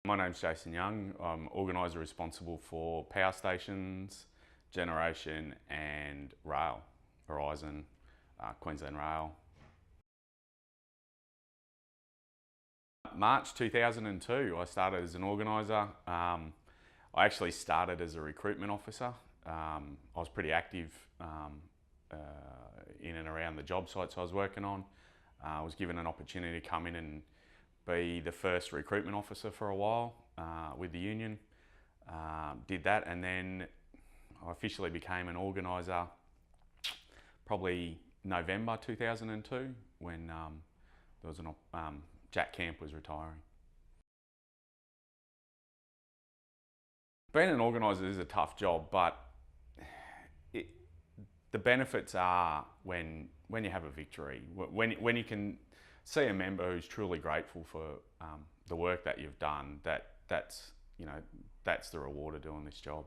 My name's Jason Young. I'm Organiser responsible for power stations, generation and rail, Horizon, Queensland Rail. March 2002, I started as an organiser. I actually started as a recruitment officer. I was pretty active in and around the job sites I was working on. I was given an opportunity to come in and be the first recruitment officer for a while with the union. Did that, and then I officially became an organiser probably November 2002 when there was Jack Camp was retiring. Being an organiser is a tough job, but the benefits are when you have a victory, when you can see a member who's truly grateful for the work that you've done. That's the reward of doing this job.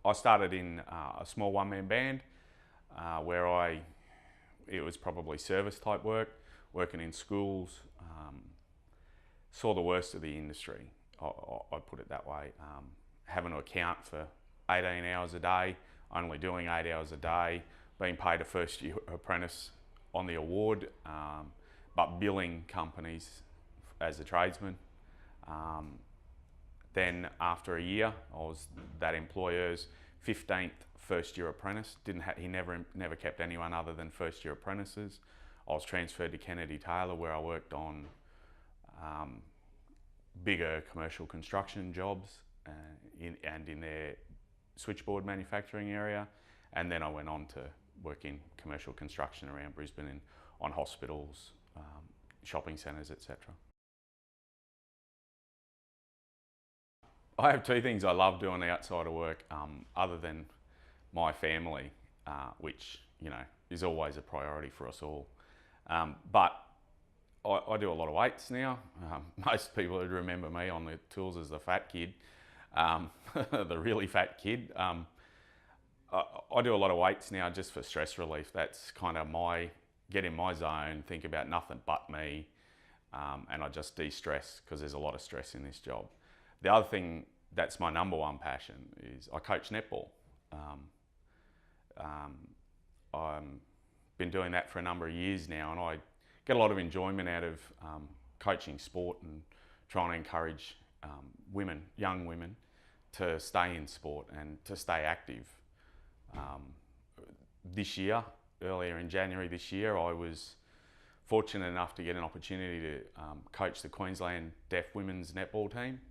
I started in a small one-man band where it was probably service type work, working in schools. Saw the worst of the industry, I'd put it that way. Having to account for 18 hours a day, only doing 8 hours a day, being paid a first year apprentice on the award, but billing companies as a tradesman. Then after a year, I was that employer's 15th first year apprentice. He never kept anyone other than first year apprentices. I was transferred to Kennedy Taylor, where I worked on bigger commercial construction jobs in their switchboard manufacturing area, and then I went on to work in commercial construction around Brisbane and on hospitals, shopping centres, etc. I have two things I love doing outside of work, other than my family, which is always a priority for us all. But I do a lot of weights now. Most people would remember me on the tools as the fat kid, the really fat kid. I do a lot of weights now just for stress relief. That's kind of get in my zone, think about nothing but me, and I just de-stress because there's a lot of stress in this job. The other thing that's my number one passion is I coach netball. I've been doing that for a number of years now, and I get a lot of enjoyment out of coaching sport and trying to encourage young women to stay in sport and to stay active. This year, earlier in January this year, I was fortunate enough to get an opportunity to coach the Queensland Deaf Women's Netball team,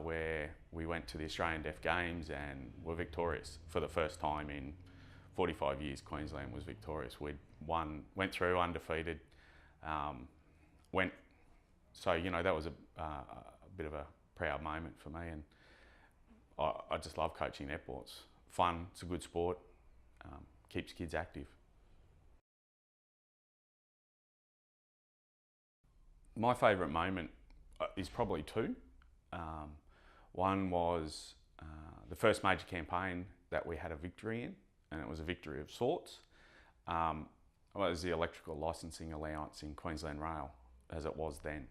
where we went to the Australian Deaf Games and were victorious for the first time in 45 years. Queensland was victorious. We'd went through undefeated. That was a bit of a proud moment for me, and I just love coaching netball. It's fun, it's a good sport, keeps kids active. My favourite moment is probably two. One was the first major campaign that we had a victory in, and it was a victory of sorts. It was the electrical licensing allowance in Queensland Rail, as it was then.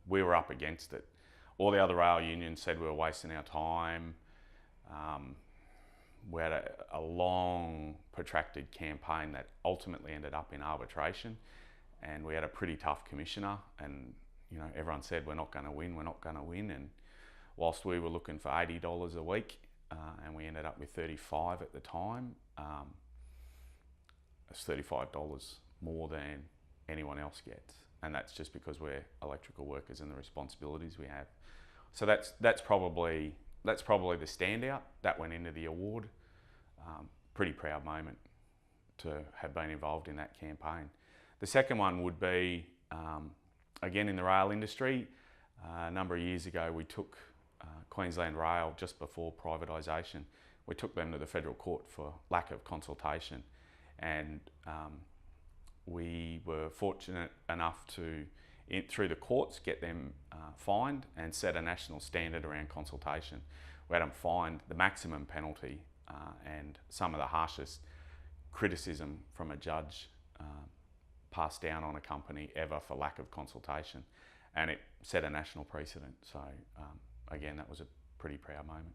We were up against it. All the other rail unions said we were wasting our time. We had a long, protracted campaign that ultimately ended up in arbitration, and we had a pretty tough commissioner, and everyone said we're not going to win, and whilst we were looking for $80 a week, and we ended up with $35 at the time, it's $35 more than anyone else gets, and that's just because we're electrical workers and the responsibilities we have. So that's probably the standout that went into the award. Pretty proud moment to have been involved in that campaign. The second one would be, again in the rail industry. A number of years ago we took Queensland Rail, just before privatisation, we took them to the federal court for lack of consultation, and we were fortunate enough to, through the courts, get them fined and set a national standard around consultation. We had them fined the maximum penalty and some of the harshest criticism from a judge passed down on a company ever for lack of consultation, and it set a national precedent. So again, that was a pretty proud moment.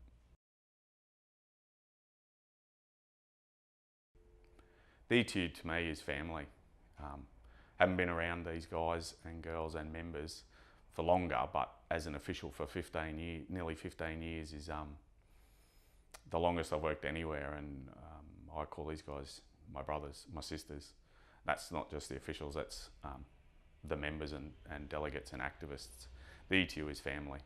The ETU to me is family. Haven't been around these guys and girls and members for longer, but as an official for 15 years, nearly 15 years is the longest I've worked anywhere, and I call these guys my brothers, my sisters. That's not just the officials, that's the members and delegates and activists. The ETU is family.